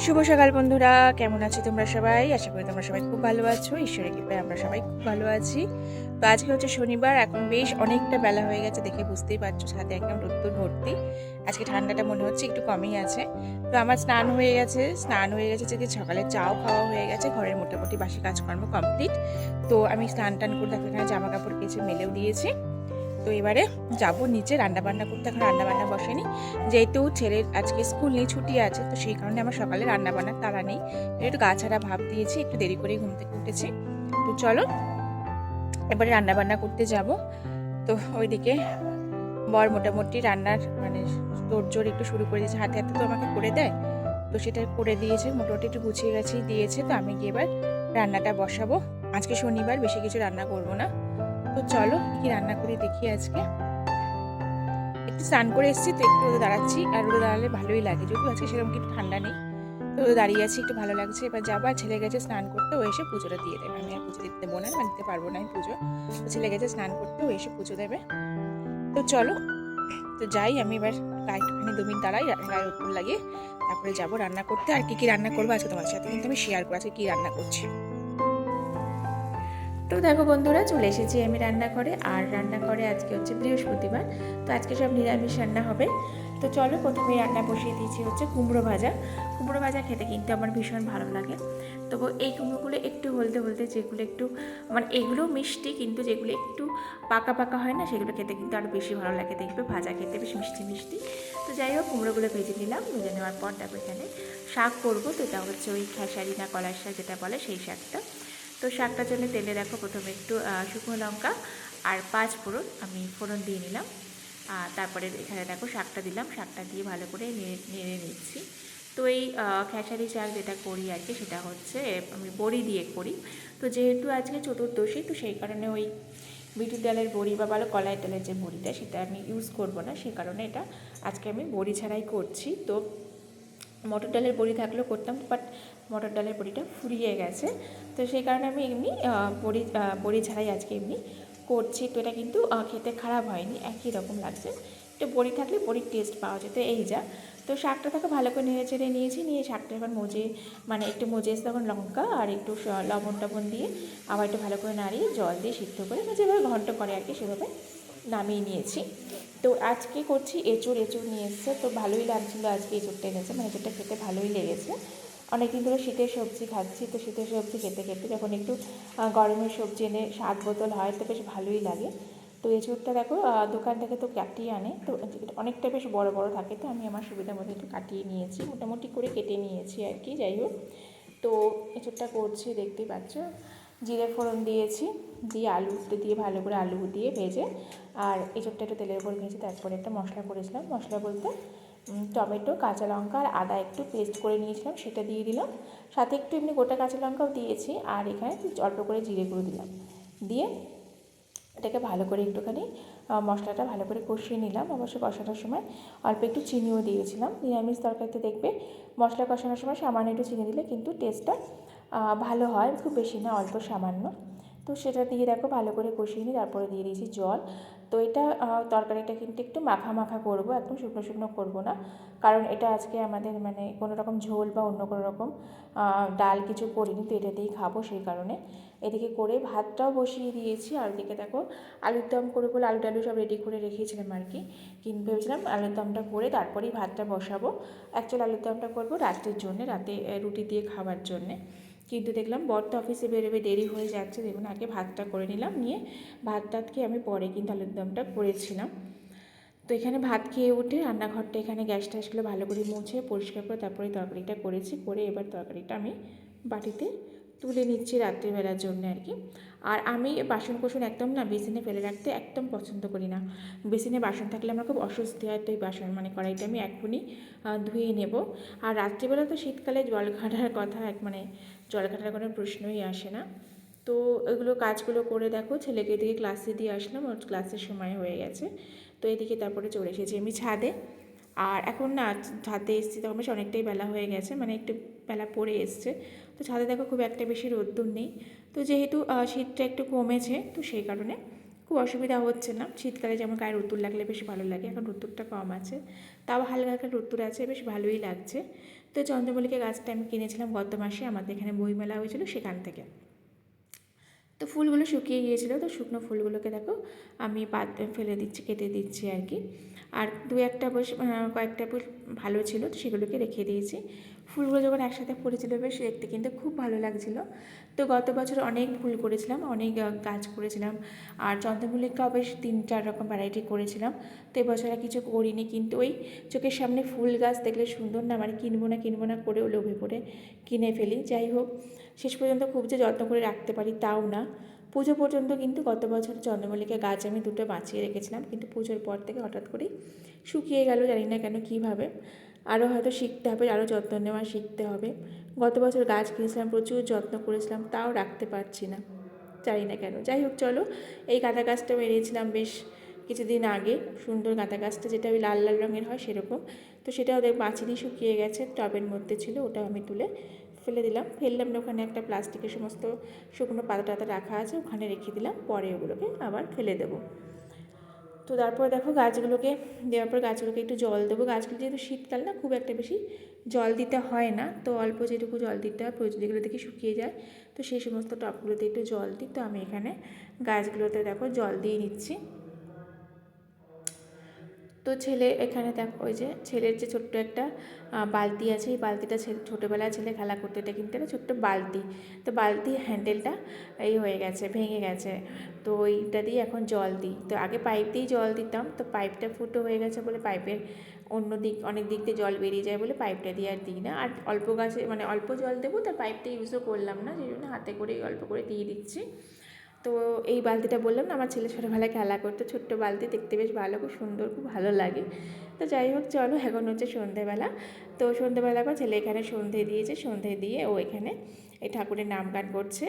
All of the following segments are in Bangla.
শুভ সকাল বন্ধুরা, কেমন আছো তোমরা সবাই? আশা করি তোমরা সবাই খুব ভালো আছো। ঈশ্বরের কৃপায় আমরা সবাই খুব ভালো আছি। তো আজকে হচ্ছে শনিবার, এখন বেশ অনেকটা বেলা হয়ে গেছে, দেখে বুঝতেই পারছো ছাদে একদম রোদ্দুর ভর্তি। আজকে ঠান্ডাটা মনে হচ্ছে একটু কমই আছে। তো আমার স্নান হয়ে গেছে যদি সকালে চাও খাওয়া হয়ে গেছে, ঘরের মোটামুটি বাসি কাজকর্ম কমপ্লিট। তো আমি স্নান টান করে দেখো এখানে জামা কাপড় কেচে মেলেও দিয়েছি। তো এবারে যাবো নিচে রান্নাবান্না করতে। এখন রান্নাবান্না বসেনি, যেহেতু ছেলের আজকে স্কুল নেই, ছুটি আছে, তো সেই কারণে আমার সকালে রান্নাবান্নার তাড়া নেই। একটু গা ছাড়া ভাব দিয়েছি, একটু দেরি করে ঘুম থেকে উঠেছি। তো চলো এবারে রান্নাবান্না করতে যাব। তো ওইদিকে বর মোটামুটি রান্নার মানে তোড়জোড় একটু শুরু করে দিয়েছে, হাতে হাতে তো আমাকে করে দেয়, তো সেটা করে দিয়েছে, মোটামুটি একটু গুছিয়ে গেছেই দিয়েছে। তো আমি গিয়ে এবার রান্নাটা বসাবো। আজকে শনিবার, বেশি কিছু রান্না করব না। তো চলো কি রান্না করি দেখি। আজকে একটু স্নান করে এসেছি, তো একটু রোদে দাঁড়াচ্ছি, আর রোদে দাঁড়ালে ভালোই লাগে, যদিও আজকে সেরকম একটু ঠান্ডা নেই। তো রোদে দাঁড়িয়ে আছি, একটু ভালো লাগছে। এবার যাবো, আর ছেলে গেছে স্নান করতে, ও এসে পুজোটা দিয়ে দেবে। আমি আর পুজো দিতে দেবো না, মানে দিতে পারবো না আমি পুজো। তো ছেলে গেছে স্নান করতে, ও এসে পুজো দেবে। তো চলো, তো যাই আমি এবার, একটুখানি 2 মিনিট দাঁড়াই, গায়ে রোদ্দুর লাগিয়ে তারপরে যাবো রান্না করতে। আর কি রান্না করবো আজকে তোমার সাথে কিন্তু আমি শেয়ার করবো আজকে কি রান্না করছি। তো দেখো বন্ধুরা, চলে এসেছি আমি রান্নাঘরে। আর রান্নাঘরে আজকে হচ্ছে বৃহস্পতিবার, তো আজকে সব নিরামিষ রান্না হবে। তো চলো, প্রথমে রান্না বসিয়ে দিয়েছি হচ্ছে কুমড়ো ভাজা। কুমড়ো ভাজা খেতে কিন্তু আমার ভীষণ ভালো লাগে। তবু এই কুমড়োগুলো একটু হলদে হলদে, যেগুলো একটু মানে এগুলো মিষ্টি, কিন্তু যেগুলো একটু পাকা পাকা হয় না, সেগুলো খেতে কিন্তু আরও বেশি ভালো লাগে, দেখবে ভাজা খেতে বেশ মিষ্টি মিষ্টি। তো যাই হোক, কুমড়োগুলো ভেজে নিলাম। ভেজে নেওয়ার পর তারপর এখানে শাক করবো। তো এটা হচ্ছে ওই খেসারি না কলার শাক যেটা বলে, সেই শাকটা। তো শাকটার জন্য তেলে দেখো প্রথমে একটু শুকনো লঙ্কা আর 5 ফোড়ন আমি ফোড়ন দিয়ে নিলাম। তারপরে এখানে দেখো শাকটা দিলাম, শাকটা দিয়ে ভালো করে নেড়ে নিচ্ছি। তো এই খেসারি শাক যেটা করি আর কি, সেটা হচ্ছে আমি বড়ি দিয়ে করি। তো যেহেতু আজকে চতুর্দশী, তো সেই কারণে ওই বিউলির ডালের বড়ি বা ভালো কলাই ডালের যে বড়িটা, সেটা আমি ইউজ করব না, সেই কারণে এটা আজকে আমি বড়ি ছাড়াই করছি। তো মটর ডালের বড়ি থাকলেও করতাম, বাট মটর ডালের বড়িটা ফুরিয়ে গেছে, তো সেই কারণে আমি এমনি বড়ি ছাড়াই আজকে এমনি করছি। তো এটা কিন্তু খেতে খারাপ হয়নি, একই রকম লাগছে। তো বড়ি থাকলে বড়ির টেস্ট পাওয়া যেত, এই যা। তো শাকটা তাকে ভালো করে নেড়ে চেড়ে নিয়েছি, নিয়ে শাকটা এবার একটু মজে এসে তখন লঙ্কা আর একটু লবণ টবণ দিয়ে আবার একটু ভালো করে নাড়িয়ে জল দিয়ে সিদ্ধ করে, যেভাবে ঘন্ট করে আর কি, সেভাবে নামিয়ে নিয়েছি। তো আজকে করছি এঁচুড় নিয়ে এসছে, তো ভালোই লাগছিলো আজকে এঁচুড়টা এনেছে, মানে এঁচুড়টা খেতে ভালোই লেগেছে। অনেকদিন ধরে শীতের সবজি খাচ্ছি, তো শীতের সবজি খেতে খেতে যখন একটু গরমের সবজি এনে স্বাদ বোতল হয়, তো বেশ ভালোই লাগে। তো এঁচুড়টা দেখো দোকান থেকে তো কাটিয়ে আনে, তো অনেকটা বেশ বড় বড় থাকে, তো আমি আমার সুবিধার মধ্যে একটু কাটিয়ে নিয়েছি, মোটামুটি করে কেটে নিয়েছি আর কি। যাই হোক, তো এঁচুড়টা করছি, দেখতেই পাচ্ছ। জিরে ফোড়ন দিয়েছি, দিয়ে আলু দিয়ে ভালো করে আলু দিয়ে ভেজে, আর এঁচোড়টা একটু তেলের উপর ভেজে তারপরে একটা মশলা করেছিলাম। মশলা বলতে টমেটো, কাঁচা লঙ্কা আর আদা একটু পেস্ট করে নিয়েছিলাম, সেটা দিয়ে দিলাম। সাথে একটু এমনি গোটা কাঁচা লঙ্কাও দিয়েছি, আর এখানে অল্প করে জিরে গুঁড়ো দিলাম। দিয়ে এটাকে ভালো করে একটুখানি মশলাটা ভালো করে কষিয়ে নিলাম। অবশ্য কষানোর সময় অল্প একটু চিনিও দিয়েছিলাম। নিরামিষ তরকারিতে দেখবে মশলা কষানোর সময় সামান্য একটু চিনি দিলে কিন্তু টেস্টটা ভালো হয়, খুব বেশি না, অল্প সামান্য। তো সেটা দিয়ে দেখো ভালো করে কষিয়ে নিই, তারপরে দিয়ে দিয়েছি জল। তো এটা তরকারিটা কিন্তু একটু মাখা মাখা করবো, একদম শুকনো শুকনো করবো না, কারণ এটা আজকে আমাদের মানে কোনো রকম ঝোল বা অন্য কোনো রকম ডাল কিছু করিনি, তো এটাতেই খাবো, সেই কারণে। এদিকে করে ভাতটাও বসিয়ে দিয়েছি, আর এদিকে দেখো আলুর দম করে বলে আলু টালু সব রেডি করে রেখেছিলাম আর কি, কিন্তু ভেবেছিলাম আলুর দমটা করে তারপরেই ভাতটা বসাবো। অ্যাকচুয়ালি আলুর দমটা করবো রাত্রের জন্যে, রাতে রুটি দিয়ে খাওয়ার জন্যে। কিন্তু দেখলাম বর তো অফিসে বেরোবে, দেরি হয়ে যাচ্ছে, দেখুন আগে ভাতটা করে নিলাম, নিয়ে ভাত টাতকে আমি পরে কিন্তু আলুর দমটা করেছিলাম। তো এখানে ভাত খেয়ে উঠে রান্নাঘরটা এখানে গ্যাস ট্যাসগুলো ভালো করে মুছে পরিষ্কার করে তারপরে তরকারিটা করেছি, করে এবার তরকারিটা আমি বাটিতে তুলে নিচ্ছি রাত্রিবেলার জন্য আর কি। আর আমি বাসন কোসন একদম না বেসিনে ফেলে রাখতে একদম পছন্দ করি না। বেসিনে বাসন থাকলে আমার খুব অস্বস্তি হয়, তো এই বাসন মানে কড়াইটা আমি এখনই ধুয়ে নেব। আর রাত্রিবেলা তো শীতকালে জল ঘাটার কথা মানে জল ঘাটার কোনো প্রশ্নই আসে না। তো ওইগুলো কাজগুলো করে দেখো ছেলেকে এদিকে ক্লাসে দিয়ে আসলাম, ওর ক্লাসের সময় হয়ে গেছে। তো এদিকে তারপরে চলে এসেছি আমি ছাদে। আর এখন না ছাদে এসেছি তখন বেশ অনেকটাই বেলা হয়ে গেছে, মানে একটু বেলা পড়ে এসছে। তো ছাদে দেখো খুব একটা বেশি রোদ্দুর নেই, তো যেহেতু শীতটা একটু কমেছে, তো সেই কারণে খুব অসুবিধা হচ্ছে না। শীতকালে যেমন গায়ে রোদ্দুর লাগলে বেশ ভালো লাগে, এখন রোদ্দুরটা কম আছে, তাও হালকা হালকা রোদ্দুর আছে, বেশ ভালোই লাগছে। তো চন্দ্রমল্লিকা গাছটা আমি কিনেছিলাম গত মাসে, আমাদের এখানে বইমেলা হয়েছিল সেখান থেকে। তো ফুলগুলো শুকিয়ে গিয়েছিলো, তো শুকনো ফুলগুলোকে দেখো আমি ফেলে দিচ্ছি, কেটে দিচ্ছি আর কি। আর একটা কয়েকটা বেশ ভালো ছিল, তো সেগুলোকে রেখে দিয়েছি। ফুলগুলো যখন একসাথে পড়েছিল বেশ দেখতে কিন্তু খুব ভালো লাগছিলো। তো গত বছর অনেক ফুল করেছিলাম, অনেক গাছ করেছিলাম, আর চন্দ্রমল্লিকাও বেশ 3-4 রকম ভ্যারাইটি করেছিলাম। তো এবছর আর কিছু করিনি, কিন্তু ওই চোখের সামনে ফুল গাছ দেখলে সুন্দর না, মানে কিনবো না করেও লোভে পড়ে কিনে ফেলি। যাই হোক, শেষ পর্যন্ত খুব যে যত্ন করে রাখতে পারি তাও না। পুজো পর্যন্ত কিন্তু গত বছর চন্দ্রমল্লিকা গাছ আমি 2টো বাঁচিয়ে রেখেছিলাম, কিন্তু পুজোর পর থেকে হঠাৎ করেই শুকিয়ে গেল, জানি না কেন কীভাবে। আরও হয়তো শিখতে হবে, আরও যত্ন নেওয়া শিখতে হবে। গত বছর গাছ কিনেছিলাম, প্রচুর যত্ন করেছিলাম, তাও রাখতে পারছি না, জানি না কেন। যাই হোক চলো, এই গাঁদা গাছটাও এনেছিলাম বেশ কিছুদিন আগে, সুন্দর গাঁদা গাছটা, যেটা ওই লাল লাল রঙের হয় সেরকম। তো সেটাও বাঁচিনি, শুকিয়ে গেছে, টবের মধ্যে ছিল, ওটাও আমি তুলে ফেলে দিলাম। ফেললাম না, ওখানে একটা প্লাস্টিকের সমস্ত শুকনো পাতা টাতা রাখা আছে, ওখানে রেখে দিলাম, পরে ওগুলোকে আবার ফেলে দেবো। তো তারপর দেখো গাছগুলোকে দেওয়ার পর গাছগুলোকে একটু জল দেবো। গাছগুলো যেহেতু শীতকাল না, খুব একটা বেশি জল দিতে হয় না, তো অল্প যেটুকু জল দিতে হয়, প্রয়োজন যেগুলো থেকে শুকিয়ে যায়, তো সেই সমস্ত টবগুলোতে একটু জল দিই। তো আমি এখানে গাছগুলোতে দেখো জল দিয়ে নিচ্ছি। তো ছেলে এখানে দেখো, ওই যে ছেলের যে ছোট্ট একটা বালতি আছে, এই বালতিটা ছোটোবেলায় ছেলে খেলা করতে, এটা কিন্তু একটা ছোট্ট বালতি। তো বালতির হ্যান্ডেলটা এই হয়ে গেছে, ভেঙে গেছে, তো ওইটা দিয়ে এখন জল দিই। তো আগে পাইপ দিয়েই জল দিতাম, তো পাইপটা ফুটো হয়ে গেছে বলে, পাইপের অনেক দিক দিয়ে জল বেরিয়ে যায় বলে পাইপটা দিয়ে আর দিই না। আর অল্প গাছে মানে অল্প জল দেবো, তার পাইপটা ইউজও করলাম না, সেই জন্য হাতে করেই অল্প করে দিয়ে দিচ্ছি। তো এই বালতিটা বললাম না, আমার ছেলে ছোটোবেলায় খেলা করতো, ছোট্ট বালতি, দেখতে বেশ ভালো, খুব সুন্দর, খুব ভালো লাগে। তো যাই হোক চলো, এখন হচ্ছে সন্ধেবেলা। তো সন্ধেবেলা করে ছেলে এখানে সন্ধে দিয়েছে, সন্ধে দিয়ে ও এখানে এই ঠাকুরের নাম গান করছে।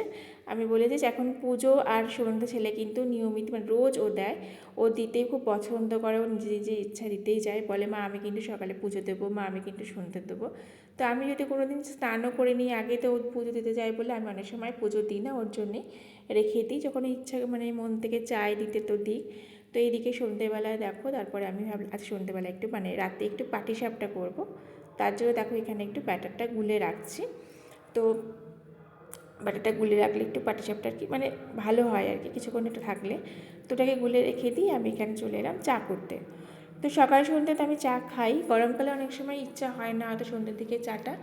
আমি বলে দিয়েছি এখন পুজো আর সন্ধে ছেলে কিন্তু নিয়মিত, মানে রোজ ও দেয়, ও দিতেই খুব পছন্দ করে, ও নিজে নিজে ইচ্ছা দিতেই যায়, বলে মা আমি কিন্তু সকালে পুজো দেবো, মা আমি কিন্তু সন্ধে দেবো। তো আমি যদি কোনো দিন স্নানও করে নিই আগে, তো ও পুজো দিতে যায় বলে আমি অনেক সময় পুজো দিই না, ওর জন্যে রেখে দিই, যখন ইচ্ছা মানে মন থেকে চাই দিতে তো দিই। তো এইদিকে সন্ধেবেলায় দেখো, তারপরে আমি ভাবলাম আজ সন্ধেবেলা একটু মানে রাতে একটু পাটিসাপটা করবো, তার জন্য দেখো এখানে একটু ব্যাটারটা গুলে রাখছি। তো ব্যাটারটা গুলে রাখলে একটু পাটিসাপটা আর কি মানে ভালো হয় আর কি, কিছুক্ষণ একটু থাকলে। তো ওটাকে গুলে রেখে দিই, আমি এখানে চলে এলাম চা করতে। তো সকাল সন্ধ্যাতে আমি চা খাই, গরমকালে অনেক সময় ইচ্ছা হয় না, হয়তো সন্ধ্যের দিকে চাটা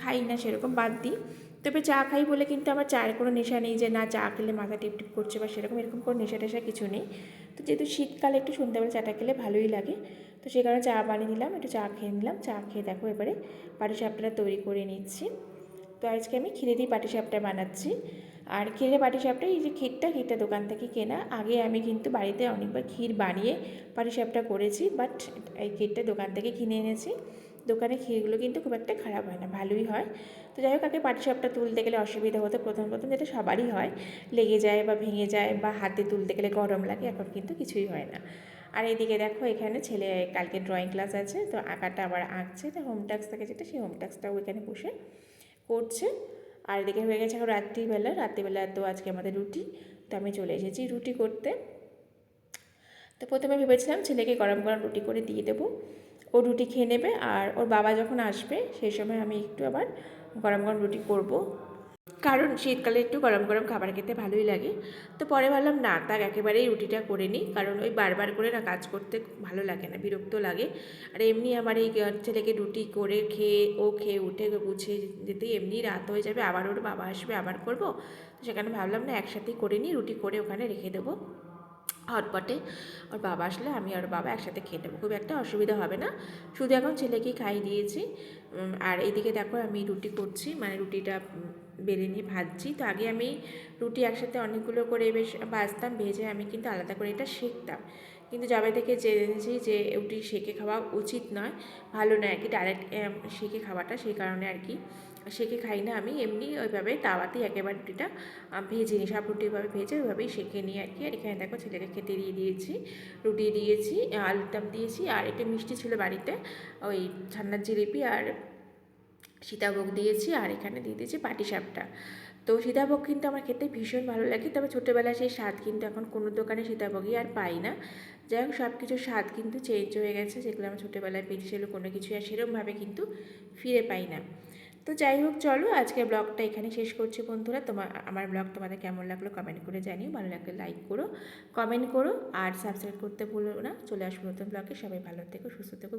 খাই না, সেরকম বাদ দিই। তবে চা খাই বলে কিন্তু আমার চায়ের কোনো নেশা নেই, যে না চা খেলে মাথা টিপটিপ করছে বা এরকম কোনো নেশা টেশা কিছু নেই। তো যেহেতু শীতকালে একটু সন্ধ্যাবেলা চাটা খেলে ভালোই লাগে, তো সেই কারণে চা বানিয়ে নিলাম, একটু চা খেয়ে নিলাম। চা খেয়ে দেখো এবারে পাটিসাপটা তৈরি করে নিচ্ছি। তো আজকে আমি ক্ষীরেরই পাটিসাপটা বানাচ্ছি। আর ক্ষীরের পাটিসাপটা, এই যে ক্ষীরটা দোকান থেকে কেনা, আগে আমি কিন্তু বাড়িতে অনেকবার ক্ষীর বানিয়ে পাটিসাপটা করেছি, বাট এই ক্ষীরটা দোকান থেকে কিনে এনেছি। দোকানে ক্ষীরগুলো কিন্তু খুব একটা খারাপ হয় না, ভালোই হয়। তো যাই হোক, আগে পাটিসাপটা তুলতে গেলে অসুবিধা হতো, প্রথম যেটা সবারই হয়, লেগে যায় বা ভেঙে যায় বা হাতে তুলতে গেলে গরম লাগে, এখন কিন্তু কিছুই হয় না। আর এইদিকে দেখো এখানে ছেলে কালকে ড্রয়িং ক্লাস আছে, তো আঁকাটা আবার আঁকছে, তো হোম টাস্ক থাকে যেটা, সেই হোম টাস্কটাও এখানে বসে করছে। আর এদিকে হয়ে গেছে এখন রাত্রিবেলা তো আজকে আমাদের রুটি, তো আমি চলে এসেছি রুটি করতে। তো প্রথমে ভেবেছিলাম ছেলেকে গরম গরম রুটি করে দিয়ে দেবো, ও রুটি খেয়ে নেবে, আর ওর বাবা যখন আসবে সেই সময় আমি একটু আবার গরম গরম রুটি করব, কারণ শীতকালে একটু গরম গরম খাবার খেতে ভালোই লাগে। তো পরে ভাবলাম না, তার একেবারেই রুটিটা করে নিই, কারণ ওই বারবার করে না কাজ করতে ভালো লাগে না, বিরক্ত লাগে। আর এমনি আমার এই ছেলেকে রুটি করে খেয়ে উঠে গুছিয়ে যেতেই এমনি রাত হয়ে যাবে, আবার ওর বাবা আসবে আবার করব। তো সেখানে ভাবলাম না, একসাথেই করে নিই, রুটি করে ওখানে রেখে দেবো হটপটে, ওর বাবা আসলে আমি আর বাবা একসাথে খেয়ে নেবো, খুব একটা অসুবিধা হবে না। শুধু এখন ছেলেকেই খাইয়ে দিয়েছি। আর এইদিকে দেখো আমি রুটি করছি, মানে রুটিটা বেলে নিয়ে ভাজছি। তো আগে আমি রুটি একসাথে অনেকগুলো করে বেশ ভাজতাম, ভেজে আমি কিন্তু আলাদা করে এটা সেঁকতাম, কিন্তু যবে থেকে জেনেছি যে রুটি সেঁকে খাওয়া উচিত নয়, ভালো নয় আর কি, ডাইরেক্ট সেঁকে খাওয়াটা, সেই কারণে আর কি সেঁকে খাই না আমি, এমনি ওইভাবে তাওয়াতেই একেবারে রুটিটা ভেজে নিই, সব রুটি ওইভাবে ভেজে ওইভাবেই সেঁকে নিই আর কি। আর এখানে দেখো ছেলেকে খেতে দিয়ে দিয়েছি, রুটি দিয়েছি, আলুর দম দিয়েছি, আর একটু মিষ্টি ছিল বাড়িতে, ওই ছান্নার জিলিপি আর সীতাভোগ দিয়েছি, আর এখানে দিয়ে দিয়েছি পাটিসাপটা। তো সীতাভোগ কিন্তু আমার খেতে ভীষণ ভালো লাগে, তবে ছোটোবেলায় সেই স্বাদ কিন্তু এখন কোনো দোকানে সীতাভোগই আর পাই না। যাই হোক, সব কিছুর স্বাদ কিন্তু চেঞ্জ হয়ে গেছে, যেগুলো আমার ছোটোবেলায় পেয়েছি সেগুলো কোনো কিছু আর সেরকমভাবে কিন্তু ফিরে পাই না। তো যাই হোক, চলো আজকে ব্লগটা এখানে শেষ করছি বন্ধুরা। আমার ব্লগ তোমাদের কেমন লাগলো কমেন্ট করে জানিও, ভালো লাগলে লাইক করো, কমেন্ট করো আর সাবস্ক্রাইব করতে ভুলো না। চলে আসবো নতুন ব্লগে, সবাই ভালো থেকো, সুস্থ থেকো।